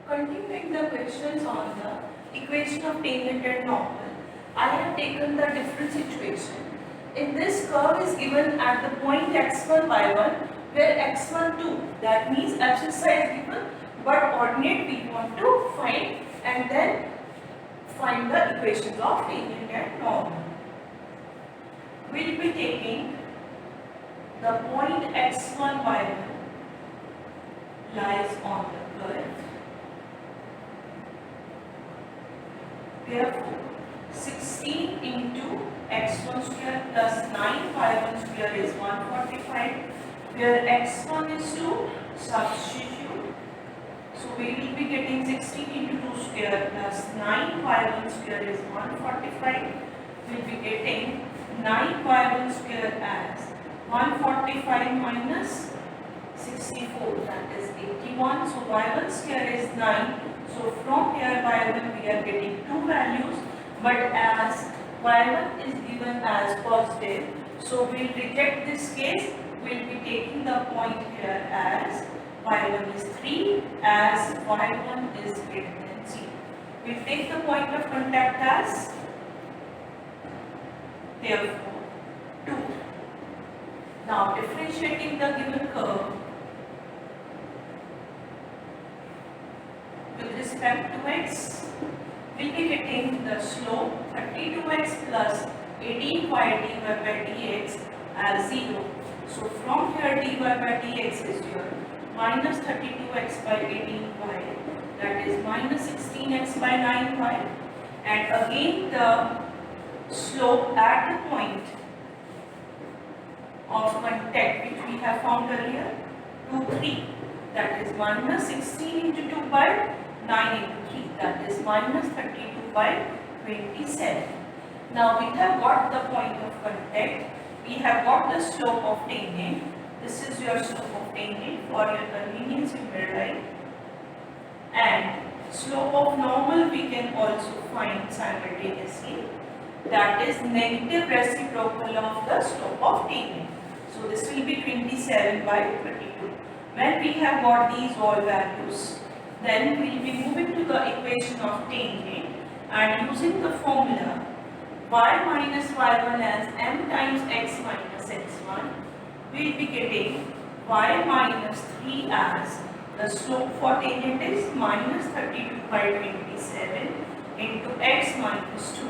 Continuing the questions on the equation of tangent and normal, I have taken the different situation. In this curve is given at the point x1, y1, where x1, 2, that means abscissa is given, but ordinate we want to find and then find the equations of tangent and normal. We will be taking the point x1, y1 lies on the curve. Therefore, 16 into x1 square plus 9 y1 square is 145, where x1 is 2, substitute. So we will be getting 16 into 2 square plus 9 y1 square is 145. We will be getting 9 y1 square as 145 minus 64, that is 81. So y1 square is 9. So from here y1 we are getting two values, but as y1 is given as positive, so we will reject this case. We will be taking the point here as y1 is 3, as y1 is greater than 0. We will take the point of contact as therefore 2. Now differentiating the given curve with respect to x, we will be getting the slope 32x plus 18y dy by dx as 0. So from here dy by dx is your minus 32x by 18y, that is minus 16x by 9y, and again the slope at the point of contact which we have found earlier 2, 3, that is minus 16 into 2 by 9 into 3, that is minus 32 by 27. Now we have got the point of contact, we have got the slope of tangent. This is your slope of tangent. For your convenience you may write. And slope of normal we can also find simultaneously, that is negative reciprocal of the slope of tangent. So this will be 27 by 32. When we have got these all values, then we will be moving to the equation of tangent and using the formula y minus y1 as m times x minus x1, we will be getting y minus 3 as the slope for tangent is minus 32 by 27 into x minus 2.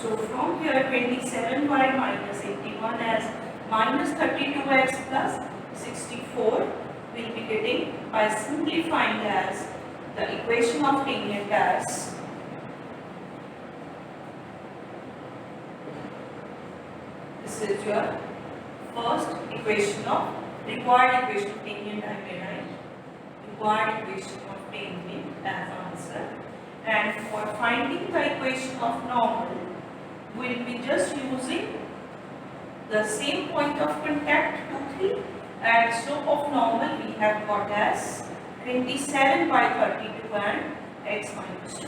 So from here 27y minus 81 as minus 32x plus 64 we will be getting by simplifying as the equation of tangent as this is your first equation of required equation of tangent, I may write required equation of tangent as answer. And for finding the equation of normal, we will be just using the same point of contact 2, 3, and slope of normal we have got as 27 by 32 and x minus 2.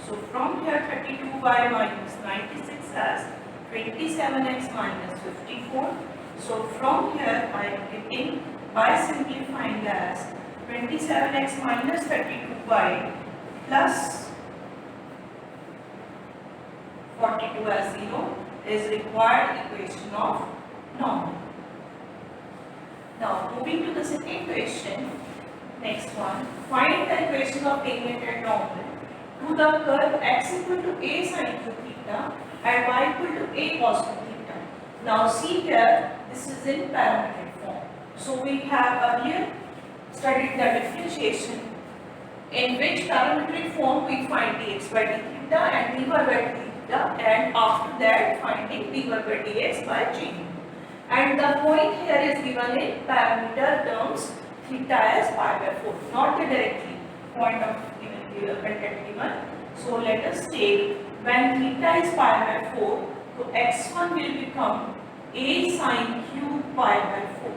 So from here 32y minus 96 as 27x minus 54. So from here I am getting by simplifying as 27x minus 32y plus 42 as 0 is required equation of normal. Now moving to the second question, next one, find the equation of tangent and normal to the curve x equal to a sin 2 theta and y equal to a cos 2 theta. Now see here, this is in parametric form. So we have earlier studied the differentiation in which parametric form we find dx by d theta and dy by d theta, and after that finding dy by dx by g. And the point here is given in parameter terms, theta as pi by 4, not the directly point of given contact given. So let us take when theta is pi by 4, so x1 will become a sin cube pi by 4.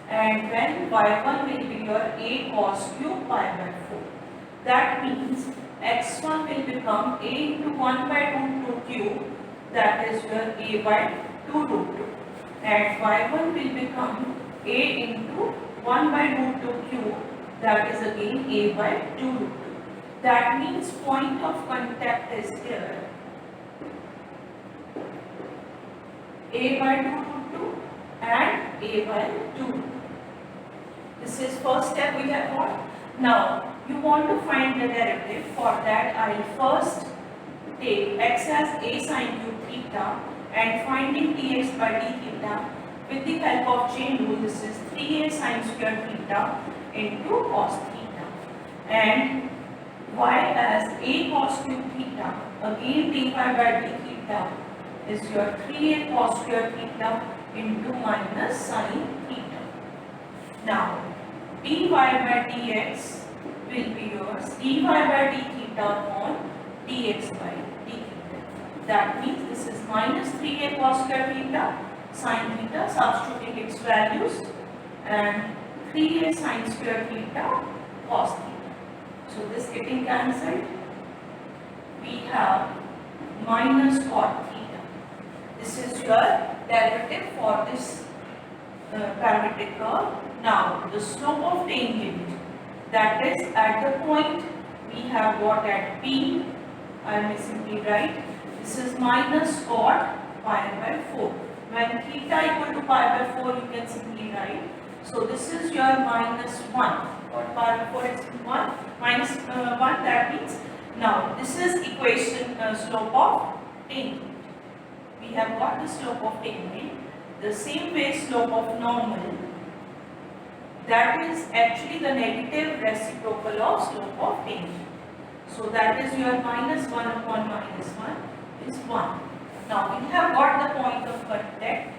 And when y1 will be your a cos cube pi by 4. That means x1 will become a into 1 by root 2 cube, that is your a by 2 root 2. And y1 will become a into 1 by root 2 cube, that is again a by 2 root 2. That means point of contact is here a by 2 root 2 and a by 2 root 2. This is first step we have got. Now you want to find the derivative. For that I will first take x as a sin cube theta and finding dx by d theta with the help of chain rule. This is 3a sin square theta into cos theta, and y as a cos cube theta, again dy by d theta is your 3a cos square theta into minus sin theta. Now dy by dx will be yours dy by d theta upon dx by d theta. That means this is minus 3a cos square theta sin theta, substituting its values, and 3a sin square theta cos theta. So this getting cancelled, we have minus cot theta. This is your derivative for this parametric curve. Now the slope of tangent, that is at the point we have got at P, I may simply write, this is minus cot pi by 4. When theta equal to pi by 4, you can simply write. So this is your minus 1. What pi by 4 is 1? Minus 1, that means. Now this is equation slope of tangent. We have got the slope of tangent. The same way slope of normal, that is actually the negative reciprocal of slope of tangent. So that is your minus 1 upon minus 1 is 1. Now we have got the point of contact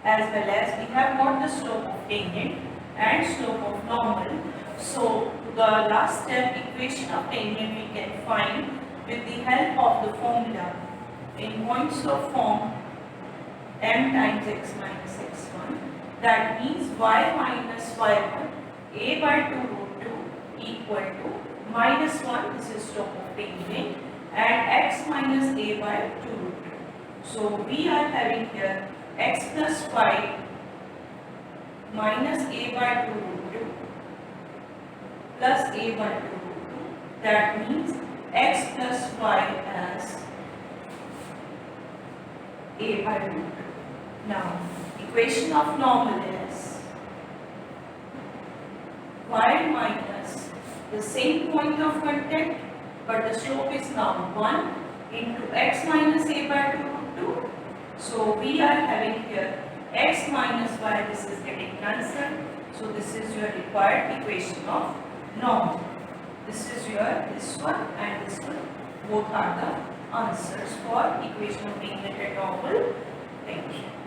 as well as we have got the slope of tangent and slope of normal. So the last step, equation of tangent, we can find with the help of the formula in Poinsot form m times x minus x1. That means y minus y1 a by 2 root 2 equal to minus 1, this is slope of tangent, and x minus a by 2 root 2. So we are having here x plus y minus a by 2 root 2 plus a by 2 root 2. That means x plus y as a by root 2. Now equation of normal is y minus the same point of contact, but the slope is now 1 into x minus a by 2 root 2. So we are having here x minus y, this is getting cancelled. So this is your required equation of normal. This is your this one and this one. Both are the answers for equation of tangent and normal. Thank you.